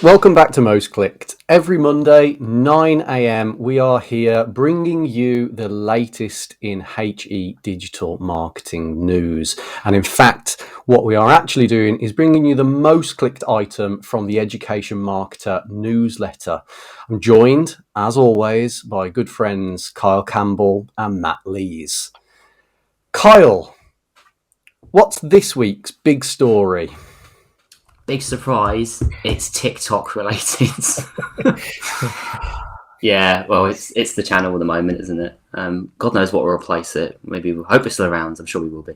Welcome back to Most Clicked. Every Monday, 9 a.m, we are here bringing you the latest in HE digital marketing news. And in fact, what we are actually doing is bringing you the most clicked item from the Education Marketer newsletter. I'm joined, as always, by good friends Kyle Campbell and Matt Lees. Kyle, what's this week's big story? Big surprise, it's TikTok related. Yeah, well, it's the channel at the moment, isn't it? God knows what will replace it. Maybe we'll hope it's still around. I'm sure we will be.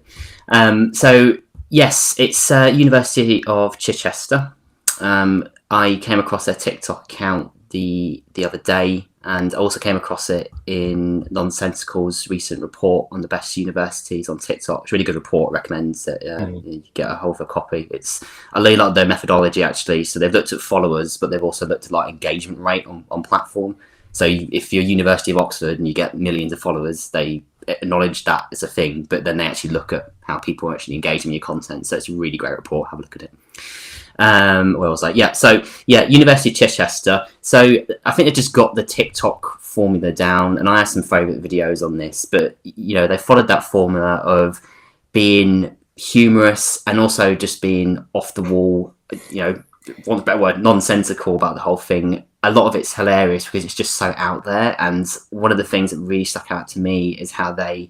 So yes, it's University of Chichester. I came across their TikTok account the other day, and I also came across it in Nonsensical's recent report on the best universities on TikTok. It's a really good report. Recommends that you get a hold of a copy. I really like their methodology, actually. So they've looked at followers, but they've also looked at like engagement rate on platform. So if you're University of Oxford and you get millions of followers, they acknowledge that as a thing, but then they actually look at how people are actually engaging with your content. So it's a really great report. Have a look at it. University of Chichester. So I think they just got the TikTok formula down, and I have some favourite videos on this, but they followed that formula of being humorous and also just being off the wall, want a better word, nonsensical about the whole thing. A lot of it's hilarious because it's just so out there, and one of the things that really stuck out to me is how they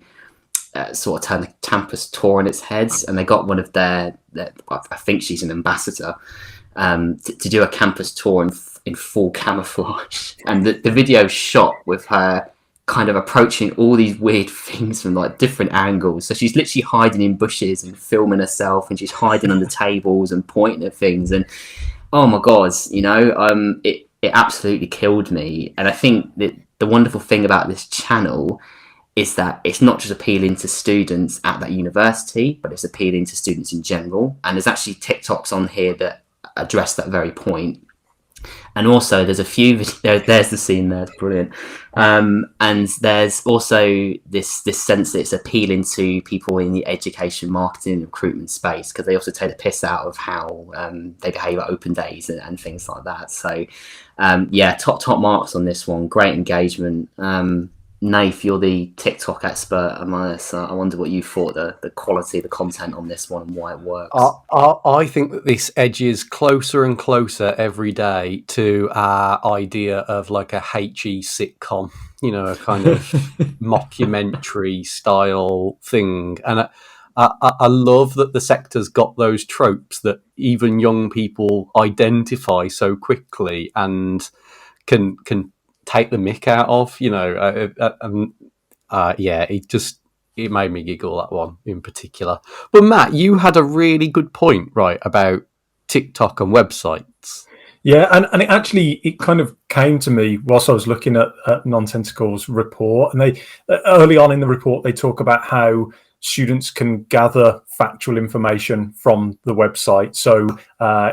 sort of turned the campus tour on its head, and they got one of their I think she's an ambassador, to do a campus tour in full camouflage, and the video shot with her kind of approaching all these weird things from like different angles. So she's literally hiding in bushes and filming herself, and she's hiding under tables and pointing at things, and oh my god, it absolutely killed me. And I think that the wonderful thing about this channel is that it's not just appealing to students at that university, but it's appealing to students in general. And there's actually TikToks on here that address that very point. And also there's a few, there's the scene there, it's brilliant. And there's also this sense that it's appealing to people in the education, marketing and recruitment space, because they also take the piss out of how they behave at open days and things like that. So top marks on this one, great engagement. Nath, you're the TikTok expert among us. I wonder what you thought, the quality of the content on this one and why it works. I think that this edges closer and closer every day to our idea of like a HE sitcom, a kind of mockumentary style thing. And I love that the sector's got those tropes that even young people identify so quickly and can take the mick out of, it made me giggle, that one in particular. But Matt, you had a really good point, right, about TikTok and websites. Yeah, and it kind of came to me whilst I was looking at Nonsensical's report, and they early on in the report they talk about how students can gather factual information from the website. So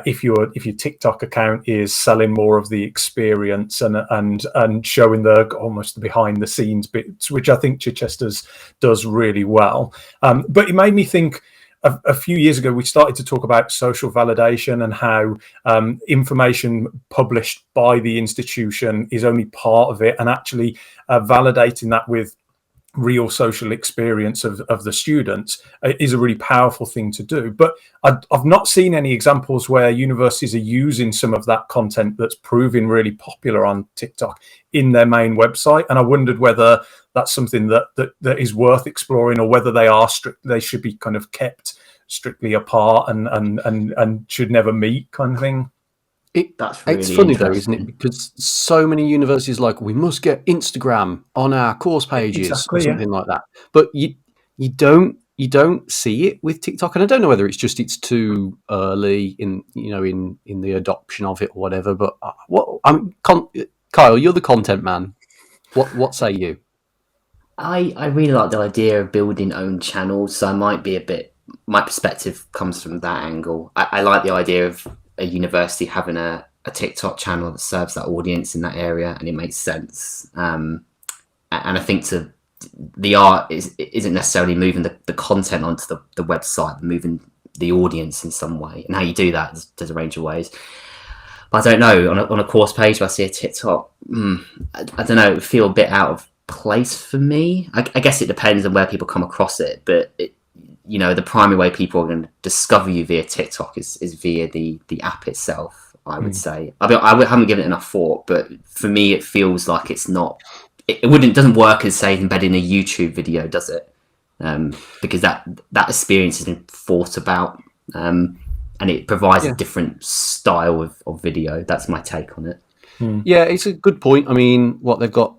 if your TikTok account is selling more of the experience and showing almost the behind the scenes bits, which I think Chichester's does really well. But it made me think, a few years ago, we started to talk about social validation and how information published by the institution is only part of it, and actually validating that with real social experience of the students is a really powerful thing to do. But I've not seen any examples where universities are using some of that content that's proving really popular on TikTok in their main website. And I wondered whether that's something that is worth exploring, or whether they should be kind of kept strictly apart and should never meet, kind of thing. It's funny though, isn't it? Because so many universities we must get Instagram on our course pages, exactly, or something like that. But you don't see it with TikTok, and I don't know whether it's too early in the adoption of it or whatever. But Kyle, you're the content man. What say you? I really like the idea of building own channels, so I might be my perspective comes from that angle. I like the idea of a university having a TikTok channel that serves that audience in that area, and it makes sense. And I think the art isn't necessarily moving the content onto the website, but moving the audience in some way. And how you do that, there's a range of ways. But I don't know, on a course page where I see a TikTok, I don't know, it would feel a bit out of place for me. I guess it depends on where people come across it, but the primary way people are going to discover you via TikTok is via the app itself, I would say. I haven't given it enough thought, but for me, it feels like it's not. It doesn't work as, say, embedding a YouTube video, does it? Because that experience has been thought about, and it provides a different style of video. That's my take on it. Yeah, it's a good point. I mean, they've got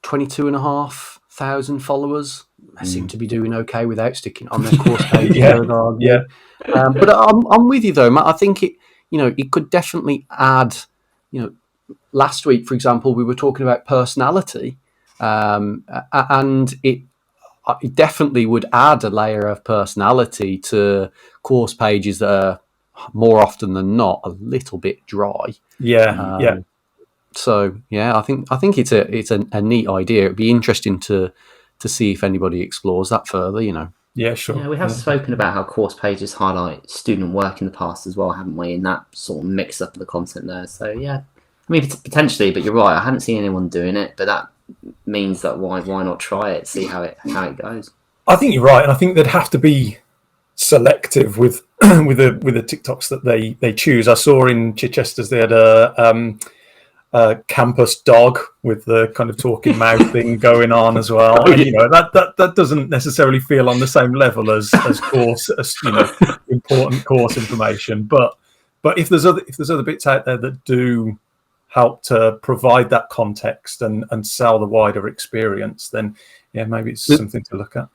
22,500 followers. They seem to be doing okay without sticking on their course page. But I'm with you though, Matt. I think it could definitely add. Last week, for example, we were talking about personality, and it definitely would add a layer of personality to course pages that are more often than not a little bit dry. So I think it's a neat idea. It'd be interesting to see if anybody explores that further. Yeah, sure. Yeah, we have spoken about how course pages highlight student work in the past as well, haven't we? And that sort of mix up the content there. So yeah, I mean potentially, but you're right. I haven't seen anyone doing it, but that means that why not try it, see how it goes. I think you're right, and I think they'd have to be selective with the TikToks that they choose. I saw in Chichester's they had a campus dog with the kind of talking mouth thing going on as well. And, that doesn't necessarily feel on the same level as course, important course information. But if there's other bits out there that do help to provide that context and sell the wider experience, then maybe it's something to look at.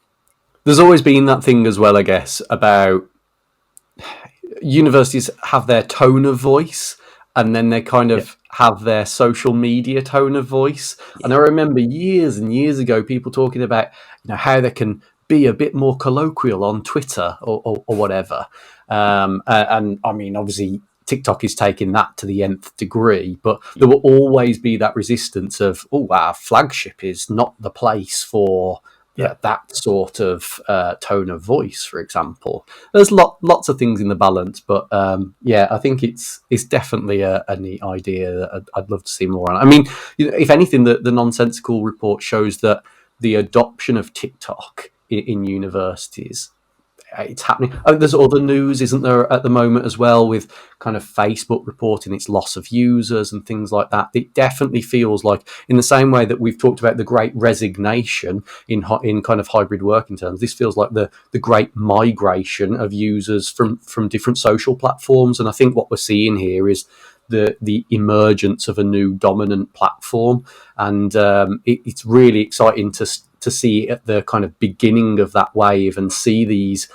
There's always been that thing as well, I guess, about universities have their tone of voice, and then they kind of have their social media tone of voice. And I remember years and years ago, people talking about how they can be a bit more colloquial on Twitter or whatever. And I mean, obviously, TikTok is taking that to the nth degree, but there will always be that resistance of, our flagship is not the place for that sort of tone of voice, for example. There's lots of things in the balance, but I think it's definitely a neat idea that I'd love to see more on. I mean, if anything, the Nonsensical report shows that the adoption of TikTok in universities, it's happening. There's other news, isn't there, at the moment as well, with kind of Facebook reporting its loss of users and things like that. It definitely feels like, in the same way that we've talked about the great resignation in kind of hybrid working terms, this feels like the great migration of users from different social platforms. And I think what we're seeing here is the emergence of a new dominant platform, and it's really exciting to see at the kind of beginning of that wave and see these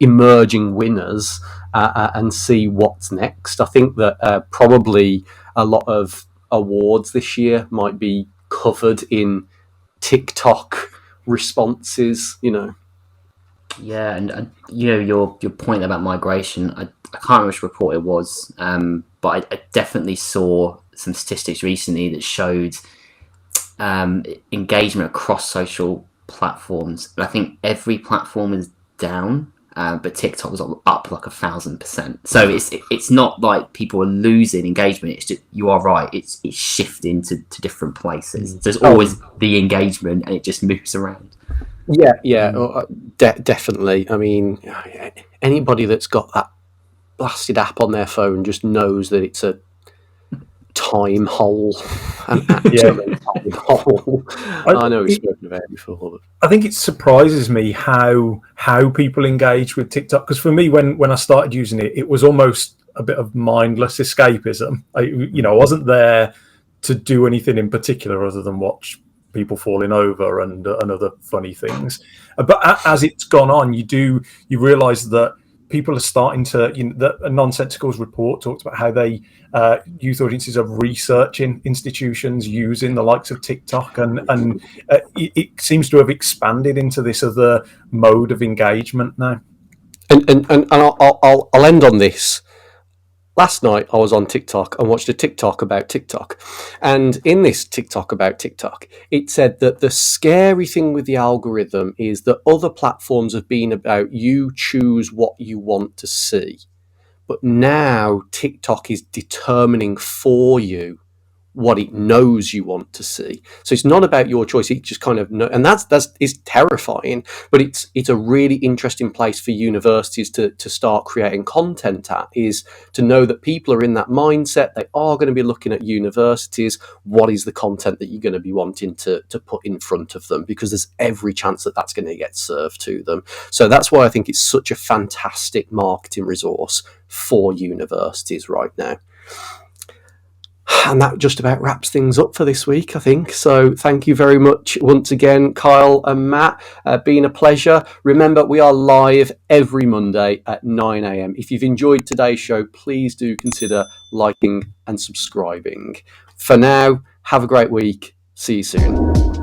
emerging winners and see what's next. I think that probably a lot of awards this year might be covered in TikTok responses. Yeah, and your point about migration, I can't remember which report it was, but I definitely saw some statistics recently that showed engagement across social platforms. I think every platform is down, but TikTok was up like 1,000%. So it's not like people are losing engagement. It's just, you are right, it's shifting to different places. So there's always the engagement, and it just moves around. Definitely. I mean, anybody that's got that blasted app on their phone just knows that it's a time hole. An absolute time hole. I know we've spoken about it before. I think it surprises me how people engage with TikTok, because for me, when I started using it, it was almost a bit of mindless escapism. I wasn't there to do anything in particular other than watch people falling over and other funny things. But as it's gone on, you realise that people are starting to, the Nonsensical's report talked about how they youth audiences are researching institutions using the likes of TikTok, and it seems to have expanded into this other mode of engagement now. And I'll end on this. Last night I was on TikTok and watched a TikTok about TikTok. And in this TikTok about TikTok, it said that the scary thing with the algorithm is that other platforms have been about you choose what you want to see. But now TikTok is determining for you what it knows you want to see. So it's not about your choice. It just kind of and that's is terrifying. But it's a really interesting place for universities to start creating content at, is to know that people are in that mindset. They are going to be looking at universities. What is the content that you're going to be wanting to put in front of them? Because there's every chance that that's going to get served to them. So that's why I think it's such a fantastic marketing resource for universities right now. And that just about wraps things up for this week, I think. So thank you very much once again, Kyle and Matt. Been a pleasure. Remember, we are live every Monday at 9 a.m. If you've enjoyed today's show, please do consider liking and subscribing. For now, have a great week. See you soon.